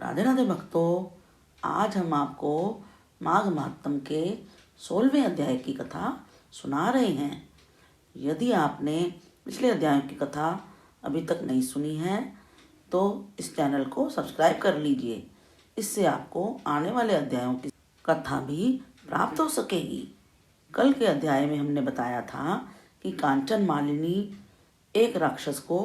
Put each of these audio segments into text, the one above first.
राधे राधे भक्तों, आज हम आपको माघ महात्म के 16वें अध्याय की कथा सुना रहे हैं। यदि आपने पिछले अध्यायों की कथा अभी तक नहीं सुनी है तो इस चैनल को सब्सक्राइब कर लीजिए। इससे आपको आने वाले अध्यायों की कथा भी प्राप्त हो सकेगी। कल के अध्याय में हमने बताया था कि कांचन मालिनी एक राक्षस को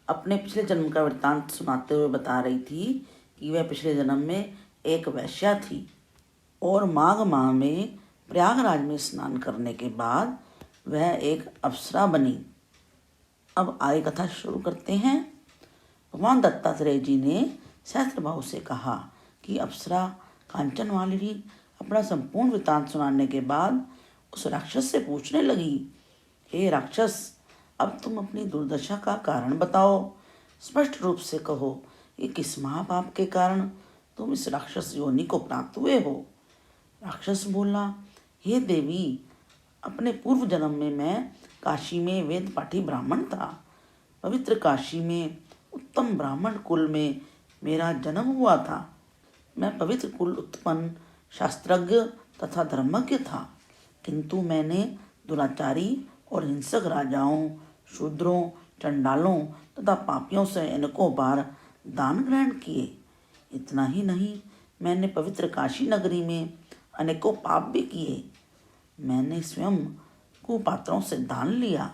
अपने पिछले जन्म का वृत्तांत सुनाते हुए बता रही थी कि वह पिछले जन्म में एक वैश्या थी और माघ माह में प्रयागराज में स्नान करने के बाद वह एक अप्सरा बनी। अब आगे कथा शुरू करते हैं। भगवान दत्तात्रेय जी ने सहस्त्रभाव से कहा कि अप्सरा कांचन मालिनी अपना संपूर्ण वृत्तांत सुनाने के बाद उस राक्षस से पूछने लगी, हे राक्षस, अब तुम अपनी दुर्दशा का कारण बताओ। स्पष्ट रूप से कहो कि किस महापाप के कारण तुम इस राक्षस योनि को प्राप्त हुए हो। राक्षस बोला, हे देवी, अपने पूर्व जन्म में मैं काशी में वेद पाठी ब्राह्मण था। पवित्र काशी में उत्तम ब्राह्मण कुल में मेरा जन्म हुआ था। मैं पवित्र कुल उत्पन्न शास्त्रज्ञ तथा धर्मज्ञ था, किंतु मैंने दुराचारी और हिंसक राजाओं, शूद्रों, चंडालों तथा पापियों से अनेकों बार दान ग्रहण किए। इतना ही नहीं, मैंने पवित्र काशी नगरी में अनेकों पाप भी किए। मैंने स्वयं कुपात्रों से दान लिया,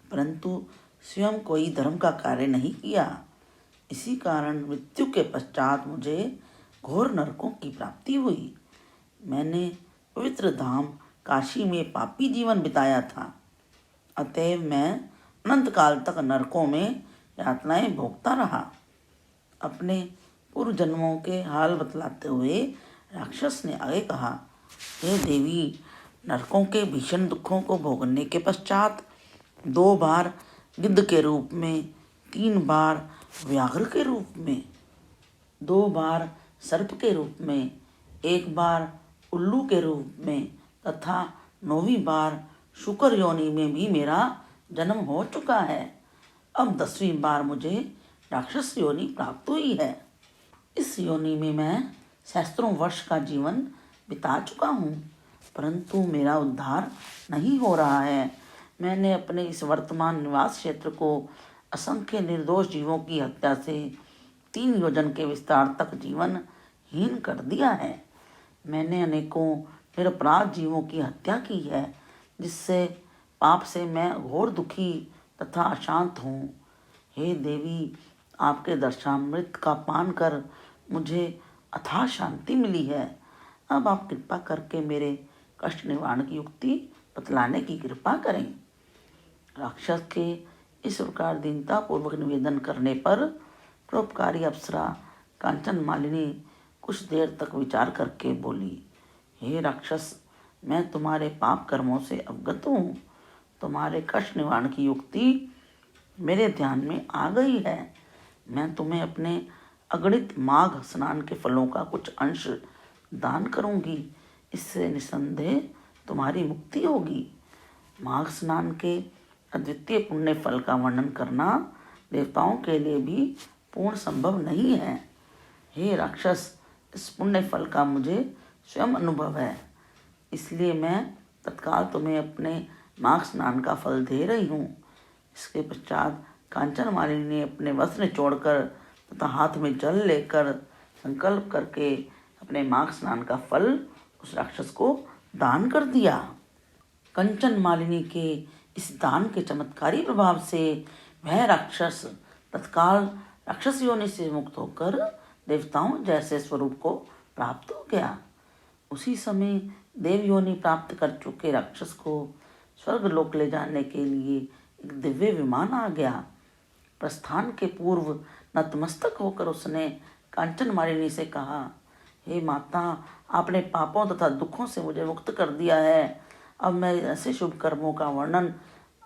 परंतु स्वयं कोई धर्म का कार्य नहीं किया। इसी कारण मृत्यु के पश्चात मुझे घोर नरकों की प्राप्ति हुई। मैंने पवित्र धाम काशी में पापी जीवन बिताया था, अतएव मैं अनंत काल तक नरकों में यातनाएं भोगता रहा। अपने पूर्व जन्मों के हाल बतलाते हुए राक्षस ने आगे कहा, हे देवी, नरकों के भीषण दुखों को भोगने के पश्चात 2 बार गिद्ध के रूप में, 3 बार व्याघ्र के रूप में, 2 बार सर्प के रूप में, 1 बार उल्लू के रूप में तथा 9वीं बार शुकर योनि में भी मेरा जन्म हो चुका है। अब 10वीं बार मुझे राक्षस योनि प्राप्त हुई है। इस योनि में मैं सहस्त्रों वर्ष का जीवन बिता चुका हूँ, परंतु मेरा उद्धार नहीं हो रहा है। मैंने अपने इस वर्तमान निवास क्षेत्र को असंख्य निर्दोष जीवों की हत्या से 3 योजन के विस्तार तक जीवन हीन कर दिया है। मैंने अनेकों निरपराध जीवों की हत्या की है, जिससे पाप से मैं घोर दुखी तथा अशांत हूँ। हे देवी, आपके दर्शनामृत का पान कर मुझे अथाह शांति मिली है। अब आप कृपा करके मेरे कष्ट निवारण की युक्ति बतलाने की कृपा करें। राक्षस के इस प्रकार दीनतापूर्वक निवेदन करने पर परोपकारी अप्सरा कांचन मालिनी कुछ देर तक विचार करके बोली, हे राक्षस, मैं तुम्हारे पाप कर्मों से अवगत हूँ। तुम्हारे कष्ट निवारण की युक्ति मेरे ध्यान में आ गई है। मैं तुम्हें अपने अगणित माघ स्नान के फलों का कुछ अंश दान करूंगी। इससे निसंदेह तुम्हारी मुक्ति होगी। माघ स्नान के अद्वितीय पुण्य फल का वर्णन करना देवताओं के लिए भी पूर्ण संभव नहीं है। हे राक्षस, इस पुण्य फल का मुझे स्वयं अनुभव है, इसलिए मैं तत्काल तुम्हें अपने माघ स्नान का फल दे रही हूँ। इसके पश्चात कांचन मालिनी ने अपने वस्त्र निचोड़कर तथा हाथ में जल लेकर संकल्प करके अपने माघ स्नान का फल उस राक्षस को दान कर दिया। कंचन मालिनी के इस दान के चमत्कारी प्रभाव से वह राक्षस तत्काल राक्षस योनि से मुक्त होकर देवताओं जैसे स्वरूप को प्राप्त हो गया। उसी समय देव योनि प्राप्त कर चुके राक्षस को स्वर्ग लोक ले जाने के लिए एक दिव्य विमान आ गया। प्रस्थान के पूर्व नतमस्तक होकर उसने कांचन मालिनी से कहा, हे माता, आपने पापों तथा दुखों से मुझे मुक्त कर दिया है। अब मैं ऐसे शुभ कर्मों का वर्णन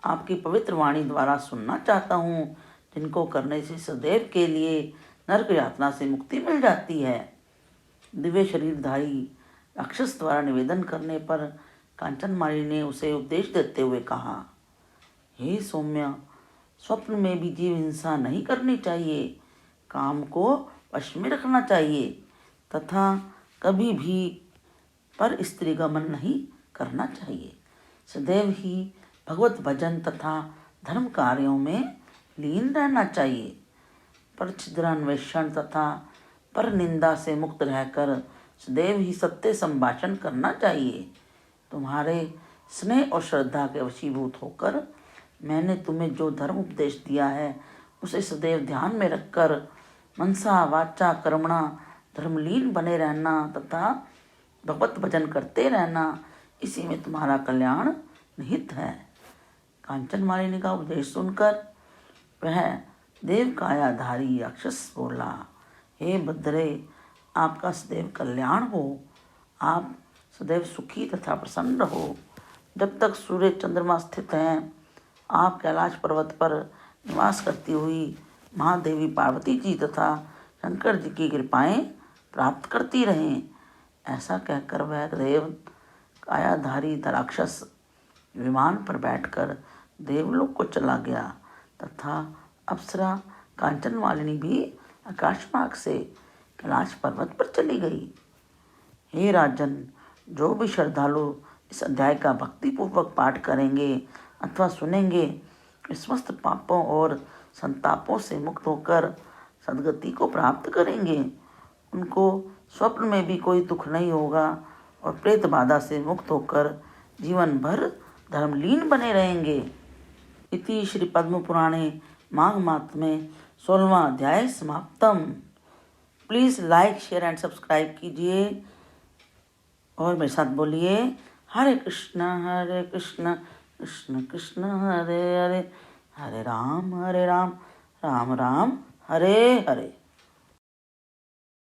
आपकी पवित्र वाणी द्वारा सुनना चाहता हूँ, जिनको करने से सदैव के लिए नरक यातना से मुक्ति मिल जाती है। दिव्य शरीरधारी राक्षस द्वारा निवेदन करने पर कांचन मालिनी ने उसे उपदेश देते हुए कहा, हे सौम्य, स्वप्न में भी जीव हिंसा नहीं करनी चाहिए। काम को वश में रखना चाहिए तथा कभी भी पर स्त्री गमन नहीं करना चाहिए। सदैव ही भगवत भजन तथा धर्म कार्यों में लीन रहना चाहिए। पर छिद्रान्वेषण तथा पर निंदा से मुक्त रहकर सदैव ही सत्य संभाषण करना चाहिए। तुम्हारे स्नेह और श्रद्धा के वशीभूत होकर मैंने तुम्हें जो धर्म उपदेश दिया है उसे सदैव ध्यान में रखकर मनसा वाचा कर्मणा धर्मलीन बने रहना तथा भगवत भजन करते रहना, इसी में तुम्हारा कल्याण निहित है। कांचन मालिनी का उपदेश सुनकर वह देव कायाधारी राक्षस बोला, हे भद्रे, आपका सदैव कल्याण हो, आप सदैव सुखी तथा प्रसन्न रहो। जब तक सूर्य चंद्रमा स्थित हैं, आप कैलाश पर्वत पर निवास करती हुई महादेवी पार्वती जी तथा शंकर जी की कृपाएं प्राप्त करती रहें। ऐसा कहकर वह देव कायाधारी राक्षस विमान पर बैठकर देवलोक को चला गया तथा अप्सरा कांचन मालिनी भी आकाश मार्ग से कैलाश पर्वत पर चली गई। हे राजन, जो भी श्रद्धालु इस अध्याय का भक्तिपूर्वक पाठ करेंगे अथवा सुनेंगे, समस्त पापों और संतापों से मुक्त होकर सद्गति को प्राप्त करेंगे। उनको स्वप्न में भी कोई दुख नहीं होगा और प्रेत बाधा से मुक्त होकर जीवन भर धर्मलीन बने रहेंगे। इति श्री पद्म पुराणे माघ माहात्म्ये 16वां अध्याय समाप्तम। Please like share and subscribe कीजिए और मेरे साथ बोलिए, हरे कृष्ण कृष्ण कृष्ण हरे हरे, हरे राम राम राम हरे हरे।